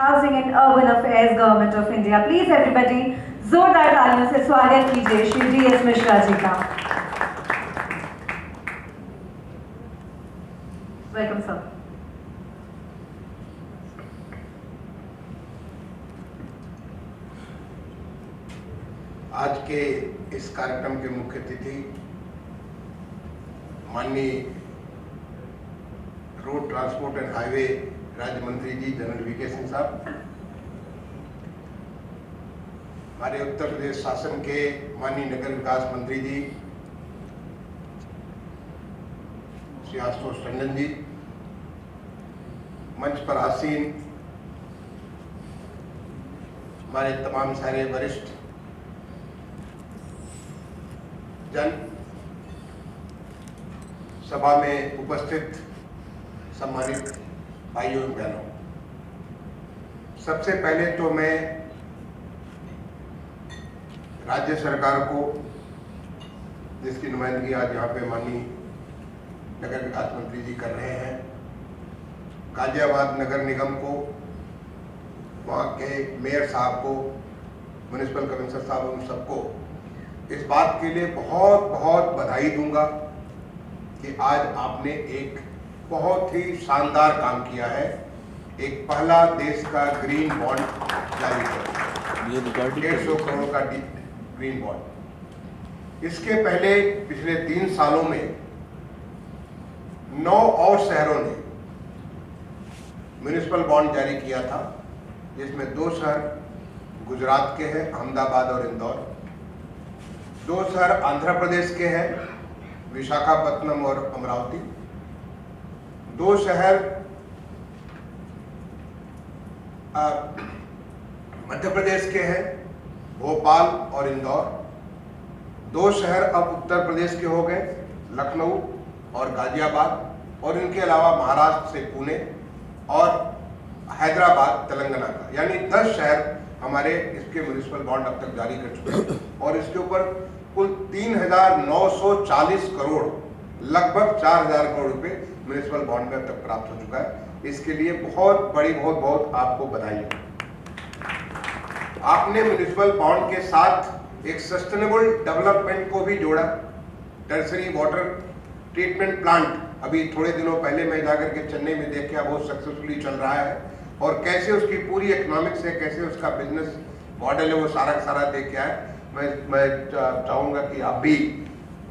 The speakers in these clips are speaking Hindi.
Housing and urban affairs government of India. Please everybody जोरदार तालियों से स्वागत कीजिए श्री DS मिश्रा जी का। Welcome sir. आज के इस कार्यक्रम के मुख्य अतिथि माननीय रोड ट्रांसपोर्ट एंड हाईवे राज्य मंत्री जी जनरल VK सिंह साहब, हमारे उत्तर प्रदेश शासन के माननीय नगर विकास मंत्री जी श्री आशुतोष टंडन जी, मंच पर आसीन हमारे तमाम सारे वरिष्ठ जन, सभा में उपस्थित सम्मानित भाइयों एवं बहनों, सबसे पहले तो मैं राज्य सरकार को, जिसकी नुमाइंदगी आज यहाँ पे माननीय नगर विकास मंत्री जी कर रहे हैं, गाजियाबाद नगर निगम को, वहाँ के मेयर साहब को, म्युनिसिपल कमिश्नर साहब, उन सबको इस बात के लिए बहुत बहुत बधाई दूंगा कि आज आपने एक बहुत ही शानदार काम किया है। एक पहला देश का ग्रीन बॉन्ड जारी किया, 150 करोड़ का ग्रीन बॉन्ड। इसके पहले पिछले 3 सालों में 9 और शहरों ने म्युनिसिपल बॉन्ड जारी किया था, जिसमें 2 शहर गुजरात के हैं, अहमदाबाद और इंदौर, 2 शहर आंध्र प्रदेश के हैं, विशाखापत्तनम और अमरावती, 2 शहर मध्य प्रदेश के हैं, भोपाल और इंदौर, 2 शहर अब उत्तर प्रदेश के हो गए, लखनऊ और गाजियाबाद, और इनके अलावा महाराष्ट्र से पुणे और हैदराबाद तेलंगाना का, यानी 10 शहर हमारे इसके म्युनिसिपल बॉन्ड अब तक जारी कर चुके हैं। और इसके ऊपर कुल 3,940 करोड़, लगभग 4,000 करोड़ रुपए म्युनिसिपल बॉन्ड में अब तक प्राप्त हो चुका है। इसके लिए बहुत बहुत आपको बधाई है। आपने म्युनिसिपल बॉन्ड के साथ एक सस्टेनेबल डेवलपमेंट को भी जोड़ा। टर्सरी वाटर ट्रीटमेंट प्लांट अभी थोड़े दिनों पहले मैं जाकर के चेन्नई में देख के बहुत सक्सेसफुली चल रहा है, और कैसे उसकी पूरी इकोनॉमिक्स है, कैसे उसका बिजनेस मॉडल है, वो सारा सारा देख के आए। मैं चाहूँगा कि आप भी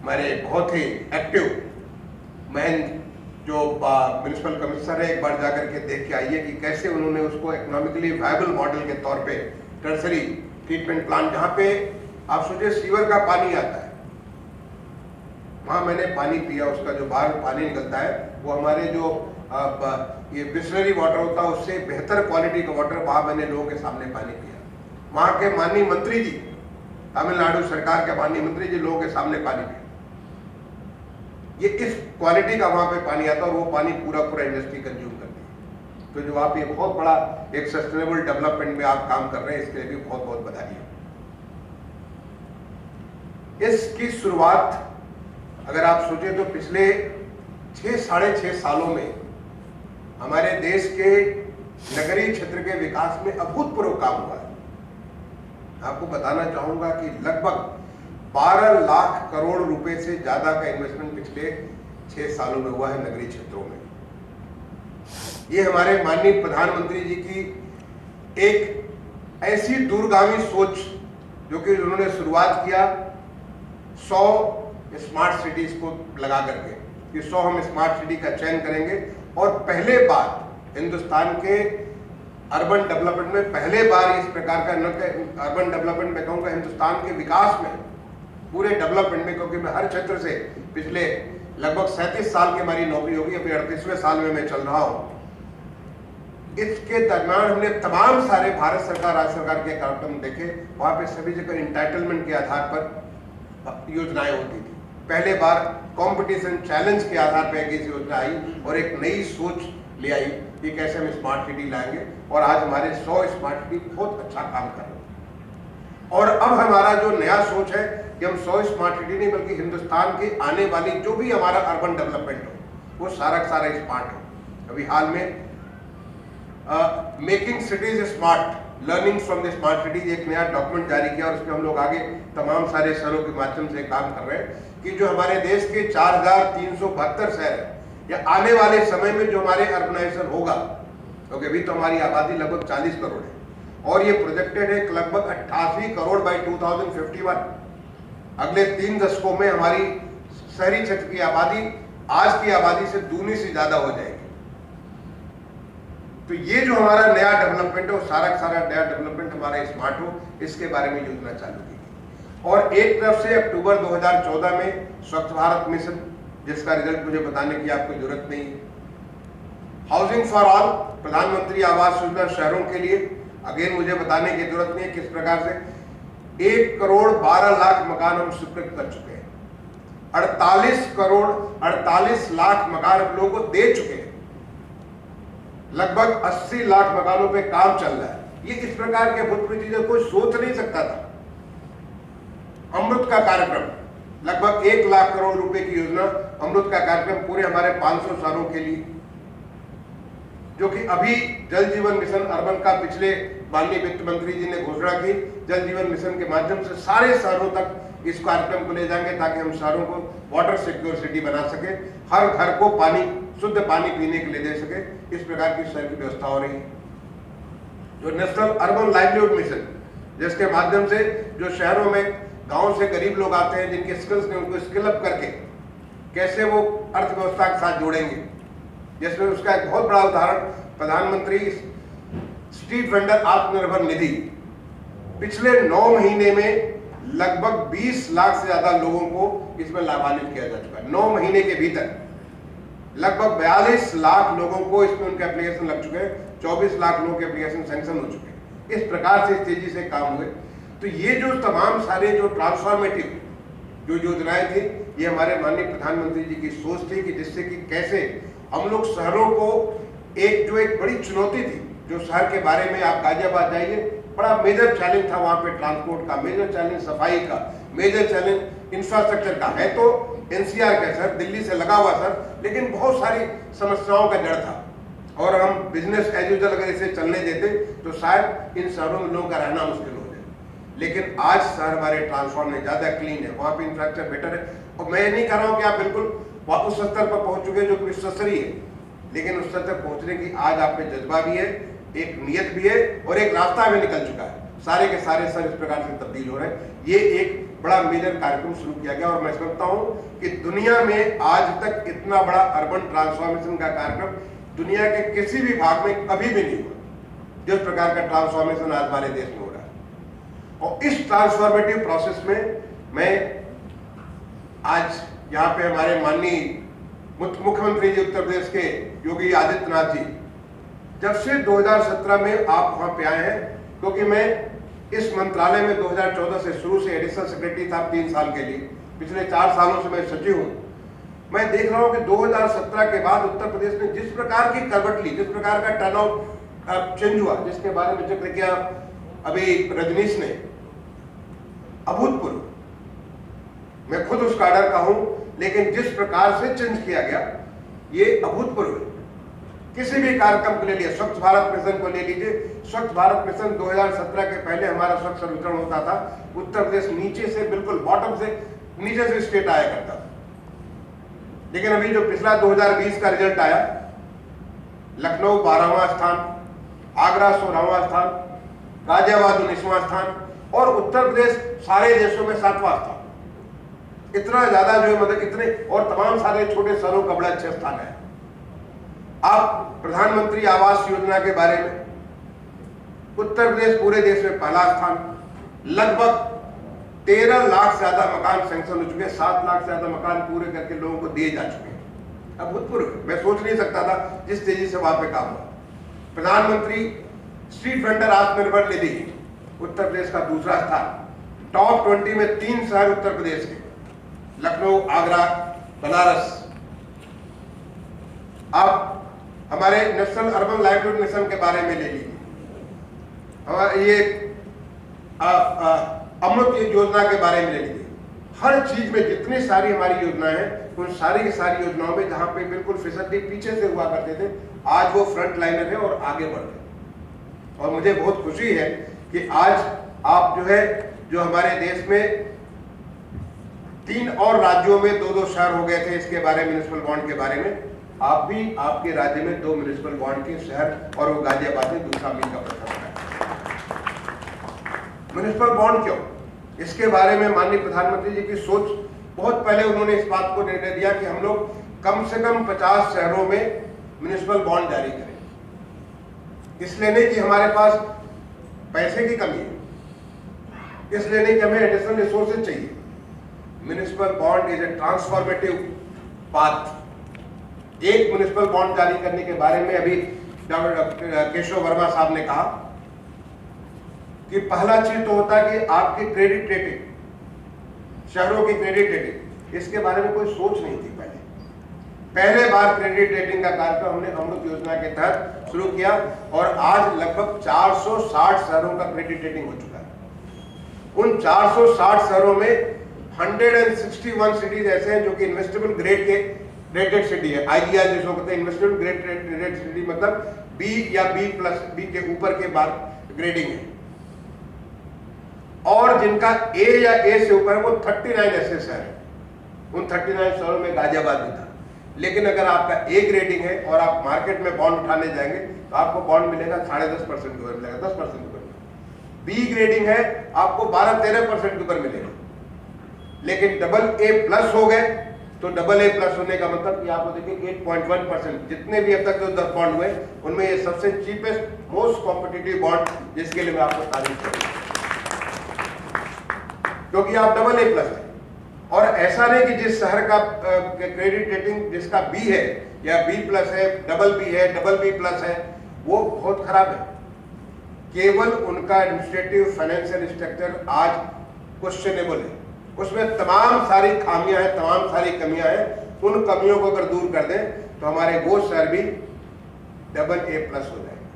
मेरे बहुत ही एक्टिव मैन जो म्युनिसिपल कमिश्नर है, एक बार जाकर के देख के आइए कि कैसे उन्होंने उसको इकोनॉमिकली वायबल मॉडल के तौर पे टर्सरी ट्रीटमेंट प्लांट, जहाँ पे आप सोचिए सीवर का पानी आता है, वहाँ मैंने पानी पिया, उसका जो बाहर पानी निकलता है वो हमारे जो ये बिस्लरी वाटर होता है उससे बेहतर क्वालिटी का वाटर, वहाँ मैंने लोगों के सामने पानी पिया। वहाँ के माननीय मंत्री जी, तमिलनाडु सरकार के माननीय मंत्री जी, लोगों के सामने पानी पिया। ये इस क्वालिटी का वहाँ पे पानी आता है, और वो पानी पूरा इंडस्ट्री कंज्यूम करती है। तो जो आप ये बहुत बड़ा एक सस्टेनेबल डेवलपमेंट में आप काम कर रहे हैं, इसके लिए भी बहुत बहुत बधाई है। इसकी शुरुआत अगर आप सोचें तो पिछले 6-6.5 सालों में हमारे देश के नगरीय क्षेत्र के विकास में अभूतपूर्व काम हुआ है। आपको बताना चाहूंगा कि लगभग 12 लाख करोड़ रुपए से ज्यादा का इन्वेस्टमेंट पिछले 6 सालों में हुआ है नगरीय क्षेत्रों में। ये हमारे माननीय प्रधानमंत्री जी की एक ऐसी दूरगामी सोच, जो कि उन्होंने शुरुआत किया 100 स्मार्ट सिटीज को लगा करके, कि 100 हम स्मार्ट सिटी का चयन करेंगे, और पहले बार हिंदुस्तान के अर्बन डेवलपमेंट में पहले बार इस प्रकार का, न अर्बन डेवलपमेंट में कहूँगा हिंदुस्तान के विकास में, पूरे डेवलपमेंट में, क्योंकि मैं हर क्षेत्र से पिछले लगभग 37 साल की हमारी नौकरी होगी, अभी 38वें साल में मैं चल रहा हूँ। इसके दरम्यान हमने तमाम सारे भारत सरकार, राज्य सरकार के कार्यक्रम देखे, वहाँ पे सभी जगह इंटाइटलमेंट के आधार पर योजनाएं होती थी। पहले बार कंपटीशन चैलेंज के आधार पर एक योजना आई और एक नई सोच ले आई कि कैसे हम स्मार्ट सिटी लाएंगे, और आज हमारे 100 स्मार्ट सिटी बहुत अच्छा काम कर रहे हैं। और अब हमारा जो नया सोच है कि हम 100 स्मार्ट सिटी नहीं, बल्कि हिंदुस्तान की आने वाली जो भी हमारा अर्बन डेवलपमेंट हो, वो सारा सारा स्मार्ट हो। अभी हाल में making cities smart, learning from the smart cities, एक नया डॉक्यूमेंट जारी किया और उसमें हम लोग आगे तमाम सारे शहरों के माध्यम से काम कर रहे हैं कि जो हमारे देश के 4372 शहर हैं, या आने वाले समय में जो हमारे अर्बनाइजेशन होगा, क्योंकि अभी तो हमारी आबादी लगभग 40 करोड़ है और ये प्रोजेक्टेड है लगभग 88 करोड़ बाई 2051। अगले 3 दशकों में हमारी शहरी क्षेत्र की आबादी आज की आबादी से दूनी से ज्यादा हो जाएगी। तो ये जो हमारा नया डेवलपमेंट है, वो सारा का सारा नया डेवलपमेंट हमारा स्मार्ट हो, इसके बारे में योजना चालू की गई। और एक तरफ से अक्टूबर 2014 में स्वच्छ भारत मिशन, जिसका रिजल्ट मुझे बताने की आपको जरूरत नहीं है, हाउसिंग फॉर ऑल, प्रधानमंत्री आवास योजना शहरों के लिए, अगेन मुझे बताने की जरूरत नहीं है किस प्रकार से 1 करोड़ 12 लाख मकान हम स्वीकृत कर चुके हैं। 48 करोड़ 48 लाख मकान हम लोगों को दे चुके हैं। लगभग 80 लाख मकानों पे काम चल रहा है। ये इस प्रकार के अभूतपूर्व चीजें कोई सोच नहीं सकता था। अमृत का कार्यक्रम, लगभग 1 लाख करोड़ रुपए की योजना, अमृत का कार्यक्रम पूरे हमारे 500 शहरों के लिए, जो कि अभी जल जीवन मिशन अर्बन का पिछले माननीय वित्त मंत्री जी ने घोषणा की, जल जीवन मिशन के माध्यम से सारे शहरों तक इस कार्यक्रम को ले जाएंगे ताकि हम शहरों को वाटर सिक्योर सिटी बना सके, हर घर को पानी, शुद्ध पानी पीने के लिए दे सके। इस प्रकार की शहर की व्यवस्था हो रही है। जो नेशनल अर्बन लाइवलीहुड मिशन, जिसके माध्यम से जो शहरों में गांव से गरीब लोग आते हैं, जिनके स्किल्स ने, उनको स्किल अप करके कैसे वो अर्थव्यवस्था के साथ जोड़ेंगे, जिसमें उसका एक बहुत बड़ा उदाहरण प्रधानमंत्री स्ट्रीट वेंडर आत्मनिर्भर निधि, पिछले 9 महीने में लगभग 20 लाख से ज्यादा लोगों को इसमें लाभान्वित किया जा चुका है। 9 महीने के भीतर लगभग 42 लाख लोगों को इसमें उनके एप्लीकेशन लग चुके हैं, 24 लाख लोगों के एप्लीकेशन सैंक्शन हो चुके हैं। इस प्रकार से तेजी से काम हुए। तो ये जो तमाम सारे जो ट्रांसफॉर्मेटिव जो योजनाएं थी, ये हमारे माननीय प्रधानमंत्री जी की सोच थी कि जिससे कि कैसे हम लोग शहरों को एक बड़ी चुनौती थी, जो शहर के बारे में आप गाजियाबाद जाइए, बड़ा मेजर चैलेंज था वहां पे ट्रांसपोर्ट का, मेजर चैलेंज सफाई का, मेजर चैलेंज इंफ्रास्ट्रक्चर का। है तो एनसीआर का सर, दिल्ली से लगा हुआ सर, लेकिन बहुत सारी समस्याओं का जड़ था और हम बिजनेस एज यूजुअल अगर इसे चलने देते तो शायद इन शहरों में लोगों का रहना मुश्किल हो जाए। लेकिन आज शहर हमारे ट्रांसफॉर्म है, ज्यादा क्लीन है, वहां पे इंफ्रास्ट्रक्चर बेटर है। और मैं ये नहीं कह रहा हूं कि आप बिल्कुल उस स्तर पर पहुंच चुके जो विश्वस्तरीय है, लेकिन उस स्तर तक पहुंचने की आज आप में जज्बा भी है, एक नियत भी है और एक रास्ता भी निकल चुका है। सारे के सारे सर इस प्रकार से तब्दील हो रहे हैं। ये एक बड़ा मेजर कार्यक्रम शुरू किया गया और मैं समझता हूं कि दुनिया में आज तक इतना बड़ा अर्बन ट्रांसफॉर्मेशन का कार्यक्रम दुनिया के किसी भी भाग में कभी भी नहीं हुआ जिस प्रकार का ट्रांसफॉर्मेशन आज हमारे देश में हो रहा है। और इस ट्रांसफॉर्मेटिव प्रोसेस में मैं आज यहाँ पे हमारे माननीय मुख्यमंत्री जी उत्तर प्रदेश के योगी आदित्यनाथ जी, जब से 2017 में आप वहां पे आए हैं, क्योंकि मैं इस मंत्रालय में 2014 से शुरू से एडिशनल सेक्रेटरी था 3 साल के लिए, पिछले 4 सालों से मैं सचिव हूं। मैं देख रहा हूं कि 2017 के बाद उत्तर प्रदेश में जिस प्रकार की करवट ली, जिस प्रकार का टर्नआउट चेंज हुआ, जिसके बारे में जिक्र किया अभी रजनीश ने, अभूतपूर्व। मैं खुद उस कैडर का हूं, लेकिन जिस प्रकार से चेंज किया गया ये अभूतपूर्व है। किसी भी कार्यक्रम को ले लिया, स्वच्छ भारत मिशन को ले लीजिए, स्वच्छ भारत मिशन 2017 के पहले हमारा स्वच्छ सर्वेक्षण होता था, उत्तर प्रदेश नीचे से, बिल्कुल बॉटम से, नीचे से स्टेट आया करता था। लेकिन अभी जो पिछला 2020 का रिजल्ट आया, लखनऊ 12वां स्थान, आगरा 16वां स्थान, गाजियाबाद 19वां स्थान और उत्तर प्रदेश सारे देशों में 7वां स्थान। इतना ज्यादा जो है, मतलब इतने, और तमाम सारे छोटे शहरों का बड़ा अच्छा स्थान है। आप प्रधानमंत्री आवास योजना के बारे में, उत्तर प्रदेश पूरे देश में पहला स्थान, लगभग 13 लाख से ज्यादा मकान सैंक्शन हो चुके हैं, 7 लाख से ज्यादा मकान पूरे करके लोगों को दिए जा चुके हैं। अभूतपूर्व, मैं सोच नहीं सकता था जिस तेजी से वहां पे काम हुआ। प्रधानमंत्री स्ट्रीट वेंडर आत्मनिर्भर निधि, उत्तर प्रदेश का दूसरा स्थान। टॉप 20 में 3 शहर उत्तर प्रदेश के, लखनऊ, आगरा, बनारस। आप हमारे नेशनल अर्बन लाइवलीहुड मिशन के बारे में ले लीजिए, हमारे ये अमृत योजना के बारे में ले लीजिए। हर चीज में जितनी सारी हमारी योजनाएं हैं, उन सारी की सारी योजनाओं में जहां पे बिल्कुल फिसड्डी पीछे से हुआ करते थे, आज वो फ्रंट लाइनर है और आगे बढ़ रहे हैं। और मुझे बहुत खुशी है कि आज आप जो हमारे देश में 3 और राज्यों में 2-2 शहर हो गए थे इसके बारे में, म्युनिसिपल बॉन्ड के बारे में, आप भी आपके राज्य में 2 म्युनिसिपल बॉन्ड के शहर, और वो गाजियाबाद में दूसरा मील का पत्थर है। म्युनिसिपल बॉन्ड क्यों? इसके बारे में माननीय प्रधानमंत्री जी की सोच, बहुत पहले उन्होंने इस बात को निर्णय दिया कि हम लोग कम से कम 50 शहरों में म्युनिसिपल बॉन्ड जारी करें। इसलिए नहीं कि हमारे पास पैसे की कमी है, इसलिए नहीं कि हमें एडिशनल रिसोर्सेज चाहिए। Municipal bond is a transformative path. एक म्युनिसिपल बॉन्ड जारी करने के बारे में अभी डॉक्टर केशव वर्मा साहब ने कहा कि पहला चीज तो होता है कि आपकी क्रेडिट रेटिंग, शहरों की क्रेडिट रेटिंग, इसके बारे में कोई सोच नहीं थी। पहले बार क्रेडिट रेटिंग का कार्यक्रम हमने अमृत योजना के तहत शुरू किया और आज लगभग 460 शहरों का क्रेडिट रेटिंग हो चुका है। उन 460 शहरों में 161 सिटीज ऐसे हैं जो कि इन्वेस्टेबल ग्रेड के रेटेड सिटी है। आईजीआर जिसको कहते हैं, इन्वेस्टेबल ग्रेड रेटेड सिटी, मतलब बी या बी के ऊपर के बार ग्रेडिंग है। और जिनका ए या ए से ऊपर है वो 39 ऐसे शहर है। उन 39 शहरों में गाजियाबाद भी था। लेकिन अगर आपका ए ग्रेडिंग है और आप मार्केट में बॉन्ड उठाने जाएंगे तो आपको बॉन्ड मिलेगा 10.5% के ऊपर मिलेगा, 10% के ऊपर। बी ग्रेडिंग है आपको 12-13% के ऊपर मिलेगा। लेकिन AA+ हो गए तो AA+ होने का मतलब कि आप देखिए 8.1%, जितने भी अब तक जो 10 बॉन्ड हुए उनमें ये सबसे चीपेस्ट मोस्ट कॉम्पिटिटिव बॉन्ड, जिसके लिए मैं आपको तारीफ करूंगा, क्योंकि आप AA+ है। और ऐसा नहीं कि जिस शहर का क्रेडिट रेटिंग जिसका बी है या B+ है, BB है, BB+ है, वो बहुत खराब है। केवल उनका एडमिनिस्ट्रेटिव फाइनेंशियल स्ट्रक्चर आज क्वेश्चनेबल है, उसमें तमाम सारी खामियां हैं, तमाम सारी कमियां हैं। उन कमियों को अगर दूर कर दें तो हमारे वो शहर भी AA+ हो जाएंगे।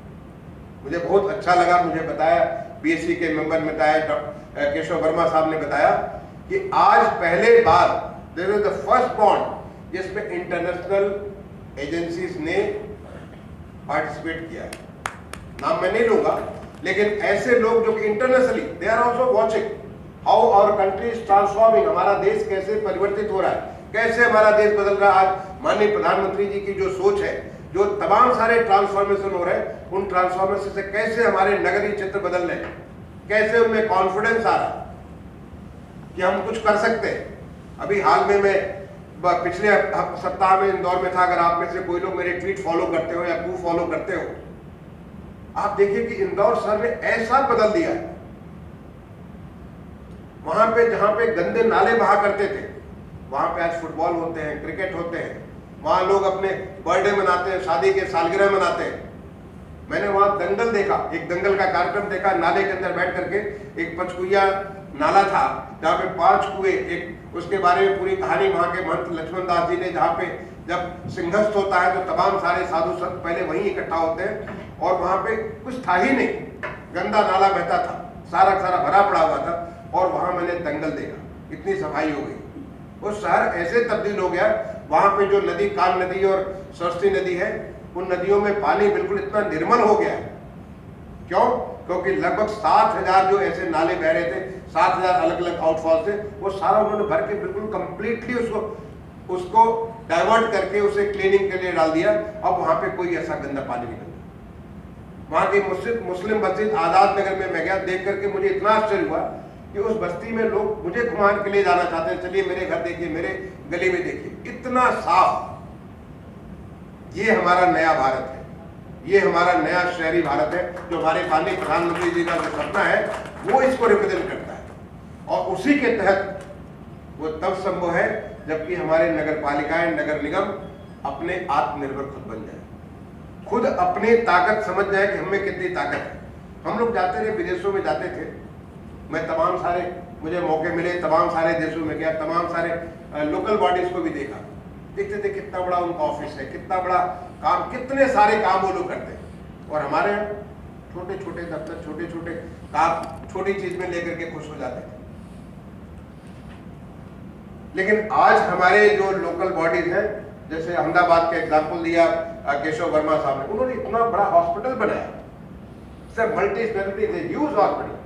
मुझे बहुत अच्छा लगा, मुझे बताया BSC के मेंबर ने बताया, डॉक्टर केशव वर्मा साहब ने बताया कि आज पहले बार this is the first bond जिसमें इंटरनेशनल एजेंसीज ने पार्टिसिपेट किया है। नाम मैं नहीं लूंगा, लेकिन ऐसे लोग जो कि internationally they are also watching how our country is transforming, हमारा देश कैसे परिवर्तित हो रहा है, कैसे हमारा देश बदल रहा है। आज माननीय प्रधानमंत्री जी की जो सोच है, जो तमाम सारे ट्रांसफॉर्मेशन हो रहे हैं, उन ट्रांसफॉर्मेशन से कैसे हमारे नगरीय क्षेत्र बदल रहे हैं, कैसे उनमें कॉन्फिडेंस आ रहा है कि हम कुछ कर सकते हैं। अभी हाल में मैं पिछले सप्ताह में इंदौर में था। अगर आप में से कोई लोग मेरे ट्वीट फॉलो करते हो या कू फॉलो करते हो, आप देखिए कि इंदौर शहर ने ऐसा बदल दिया है। वहां पे जहां पे गंदे नाले बहा करते थे, वहां पे आज फुटबॉल होते हैं, क्रिकेट होते हैं, वहां लोग अपने बर्थडे मनाते हैं, शादी के सालगिरह मनाते हैं। मैंने वहां दंगल देखा, एक दंगल का कार्यक्रम देखा। नाले के अंदर बैठ करके एक पचकुइया नाला था जहाँ पे 5 कुएं, एक उसके बारे में पूरी कहानी वहां के महंत लक्ष्मण दास जी ने, जहाँ पे जब सिंहस्थ होता है तो तमाम सारे साधु संत पहले वहीं इकट्ठा होते हैं, और वहां पे कुछ था ही नहीं, गंदा नाला बहता था, सारा भरा पड़ा हुआ था, और वहां मैंने दंगल देखा, इतनी सफाई हो गई। वो शहर ऐसे तब्दील हो गया। वहां पे जो नदी, कान नदी और सरस्वती नदी है, उन नदियों में पानी बिल्कुल इतना निर्मल हो गया है। क्यों? क्योंकि लगभग 7,000 जो ऐसे नाले बह रहे थे, 7,000 अलग अलग आउटफॉल्स थे, वो सारा उन्होंने भर के बिल्कुल कंप्लीटली उसको डाइवर्ट करके उसे क्लीनिंग के लिए डाल दिया। अब वहां पे कोई ऐसा गंदा पानी नहीं बचा। वहां की मुस्लिम मस्जिद आजाद नगर में मैं गया, देख करके मुझे इतना आश्चर्य हुआ कि उस बस्ती में लोग मुझे घुमाने के लिए जाना चाहते हैं, चलिए मेरे घर देखिए, मेरे गली में देखिए, इतना साफ। ये हमारा नया भारत है, ये हमारा नया शहरी भारत है, जो हमारे माननीय प्रधानमंत्री जी का जो सपना है वो इसको रिप्रेजेंट करता है। और उसी के तहत वो तब संभव है जबकि हमारे नगर पालिकाएं, नगर निगम अपने आत्मनिर्भर खुद बन जाए, खुद अपनी ताकत समझ जाए कि हमें कितनी ताकत है। हम लोग जाते रहे, विदेशों में जाते थे, मैं तमाम सारे, मुझे मौके मिले, तमाम सारे देशों में गया, तमाम सारे लोकल बॉडीज को भी देखा, देखते थे कितना बड़ा उनका ऑफिस है, कितना बड़ा काम, कितने सारे काम वो लोग करते हैं। और हमारे छोटे छोटे दफ्तर, छोटे छोटे काम, छोटी चीज में लेकर के खुश हो जाते थे। लेकिन आज हमारे जो लोकल बॉडीज हैं, जैसे अहमदाबाद का एग्जाम्पल दिया केशव वर्मा साहब ने, उन्होंने इतना बड़ा हॉस्पिटल बनाया, It's a multi-specialty, it's a huge hospital.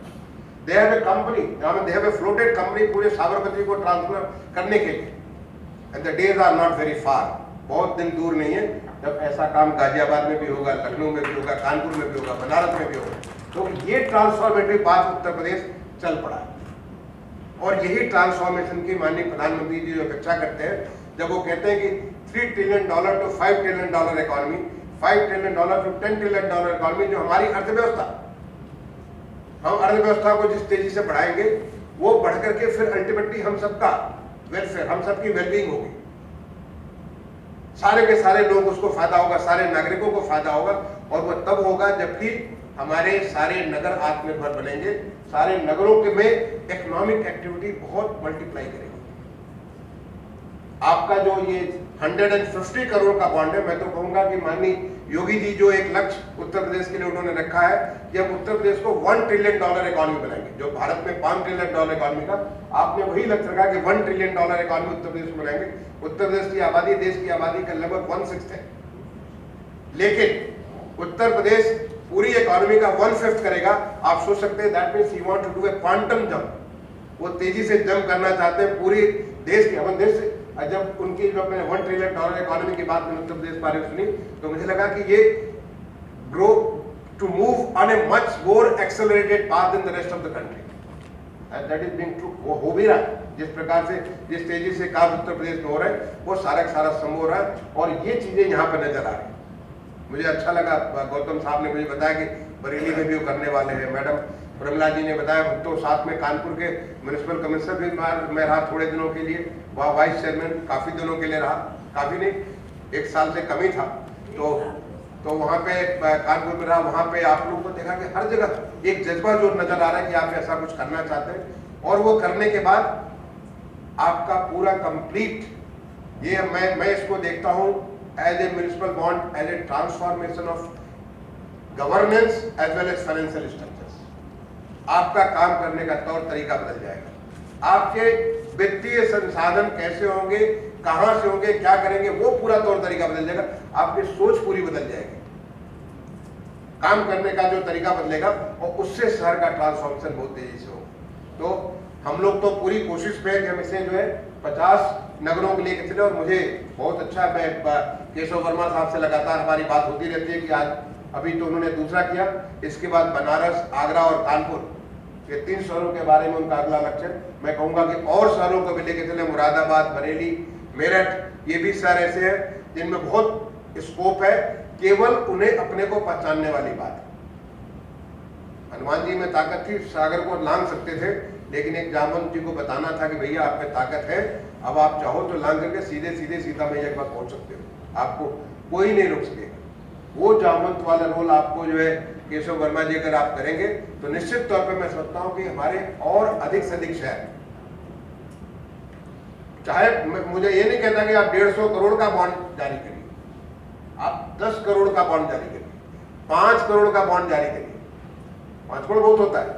They have a company, I mean they have a floated company पूरे साबरमती को ट्रांसफर करने के लिए. And the days are not very far. बहुत दिन दूर नहीं है जब ऐसा काम गाजियाबाद में भी होगा, लखनऊ में भी होगा, कानपुर में भी होगा, बनारस में भी होगा. तो ये ट्रांसफॉर्मेटरी पाथ उत्तर प्रदेश चल पड़ा है. और यही ट्रांसफॉर्मेशन की माननीय प्रधानमंत्री जी जो अपेक्षा करते हैं, जब वो कहते हैं कि $3 trillion to $5 trillion economy, $5 trillion to $10 trillion economy, जो हमारी अर्थव्यवस्था, हम अर्थव्यवस्था को जिस तेजी से बढ़ाएंगे वो बढ़ करके फिर अल्टीमेटली हम सबका वेलफेयर, हम सबकी वेलबींग होगी, सारे के सारे लोग उसको फायदा होगा, सारे नागरिकों को फायदा होगा. और वो तब होगा जबकि हमारे सारे नगर आत्मनिर्भर बनेंगे, सारे नगरों के में इकोनॉमिक एक्टिविटी बहुत मल्टीप्लाई करेगी. आपका जो ये 150 करोड़ का बॉन्ड है, मैं तो कहूंगा कि माननीय योगी जी जो एक लक्ष्य उत्तर प्रदेश के लिए उन्होंने रखा है कि हम उत्तर प्रदेश को $1 ट्रिलियन इकोनॉमी बनाएंगे. जो भारत में $5 ट्रिलियन इकोनॉमी का, आपने वही लक्ष्य रखा कि $1 ट्रिलियन इकोनॉमी उत्तर प्रदेश में बनाएंगे. उत्तर प्रदेश की आबादी देश की आबादी का लगभग 1/6 है, लेकिन उत्तर प्रदेश पूरी इकोनॉमी का 1/5 करेगा. आप सोच सकते हैं that means he want to do a quantum jump. वो तेजी से जंप करना चाहते हैं पूरे देश के, अपन देश से. जब उनकी जब मैंने $1 ट्रिलियन इकोनॉमी की बात मैंने उत्तर प्रदेश बारे में सुनी तो मुझे लगा कि ये grow to move on a much more accelerated path in the rest of the country. And that is being true. वो हो भी रहा है. जिस प्रकार से जिस तेजी से काम उत्तर प्रदेश में हो रहा है वो सारा का सारा संभव हो रहा है. और ये चीजें यहाँ पर नजर आ रही है. मुझे अच्छा लगा, गौतम साहब ने मुझे बताया कि बरेली में भी वो करने वाले हैं. मैडम प्रमिला जी ने बताया, तो साथ में कानपुर के म्युनिसिपल कमिश्नर भी मैं रहा थोड़े दिनों के लिए, वहाँ वाइस चेयरमैन काफी दिनों के लिए रहा, काफी नहीं 1 साल से कम ही था. तो वहाँ पे कानपुर में रहा. वहाँ पे आप लोगों को देखा कि हर जगह एक जज्बा जो नजर आ रहा है कि आप ऐसा कुछ करना चाहते हैं. और वो करने के बाद आपका पूरा कंप्लीट, ये मैं इसको देखता हूँ as a municipal bond, as a transformation of governance as well as financial structures. आपका काम करने का तौर तरीका बदल जाएगा. आपके वित्तीय संसाधन कैसे होंगे, कहां से होंगे, क्या करेंगे, वो पूरा तौर तरीका बदल जाएगा. आपकी सोच पूरी बदल जाएगी, काम करने का जो तरीका बदलेगा और उससे शहर का ट्रांसफॉर्मेशन बहुत तेजी से होगा. तो हम लोग तो पूरी कोशिश पे है कि हम इसे जो है 50 नगरों के लिए चले. और मुझे बहुत अच्छा, मैं केशव वर्मा साहब से लगातार हमारी बात होती रहती है कि आज अभी तो उन्होंने दूसरा किया, इसके बाद बनारस, आगरा और कानपुर, ये 3 शहरों के बारे में उनका अगला लक्ष्य. मैं कहूंगा कि और शहरों को भी लेके चले, मुरादाबाद, बरेली, मेरठ, ये भी शहर ऐसे हैं जिनमें बहुत स्कोप है. केवल उन्हें अपने को पहचानने वाली बात है. हनुमान जी में ताकत थी, सागर को लांग सकते थे, लेकिन एक जामवंत जी को बताना था कि भैया आप में ताकत है, अब आप चाहो तो लांग करके सीधे सीधे सीता मैया के पास पहुंच सकते हो, आपको कोई नहीं रोक सकेगा. वो जामवंत वाला रोल आपको जो है केशव वर्मा जी अगर आप करेंगे तो निश्चित तौर पे मैं समझता हूं कि हमारे और अधिक से अधिक शहर, चाहे मुझे ये नहीं कहता कि आप 150 करोड़ का बॉन्ड जारी करिए, आप 10 करोड़ का बॉन्ड जारी करिए, 5 करोड़ का बॉन्ड जारी करिए. 5 करोड़ बहुत होता है,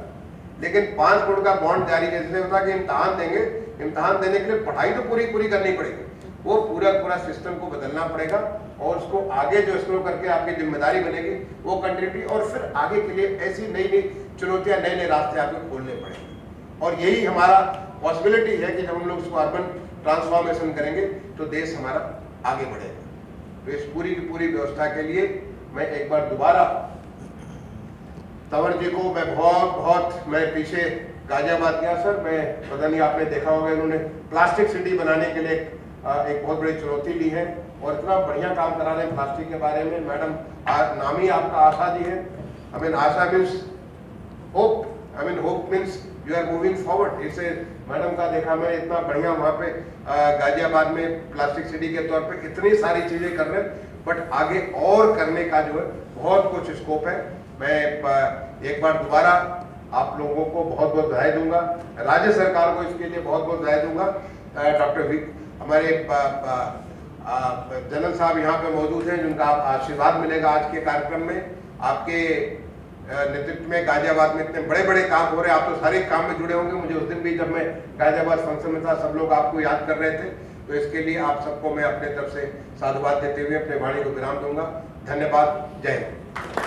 लेकिन 5 करोड़ का बॉन्ड जारी कैसे होता है कि इम्तहान देंगे, इम्तहान देने के लिए पढ़ाई तो पूरी करनी पड़ेगी. वो पूरा सिस्टम को बदलना पड़ेगा और उसको आगे जो स्लो करके आपकी जिम्मेदारी बनेगी वो कंटिन्यूटी, और फिर आगे के लिए ऐसी नई चुनौतियां, नए रास्ते आपको खोलने पड़ेंगे. और यही हमारा पॉसिबिलिटी है कि जब हम लोग इसको अर्बन ट्रांसफॉर्मेशन करेंगे तो देश हमारा आगे बढ़ेगा. तो इस पूरी की पूरी व्यवस्था के लिए मैं एक बार दोबारा तंवर जी को मैं पीछे गाजियाबाद गया सर, मैं पता नहीं आपने देखा होगा, इन्होंने प्लास्टिक सिटी बनाने के लिए एक बहुत बड़ी चुनौती ली है और इतना बढ़िया काम करा रहे हैं प्लास्टिक के बारे में. मैडम नाम ही आपका आशा जी है. I mean Asha means hope, I mean hope means you are moving forward. इससे मैडम का देखा मैं इतना बढ़िया वहाँ पे गाजियाबाद में प्लास्टिक सिटी के तौर पे इतनी सारी चीजें कर रहे हैं, बट आगे और करने का जो है बहुत कुछ स्कोप है. मैं एक बार दोबारा आप लोगों को बहुत बधाई दूंगा, राज्य सरकार को इसके लिए बहुत बधाई दूंगा. डॉक्टर हमारे जनरल साहब यहाँ पे मौजूद हैं, जिनका आशीर्वाद मिलेगा आज के कार्यक्रम में. आपके नेतृत्व में गाजियाबाद में इतने बड़े काम हो रहे हैं, आप तो सारे काम में जुड़े होंगे. मुझे उस दिन भी जब मैं गाजियाबाद फंक्शन में था सब लोग आपको याद कर रहे थे. तो इसके लिए आप सबको मैं अपने तरफ से साधुवाद देते हुए अपने वाणी को विराम दूंगा. धन्यवाद. जय हिंद.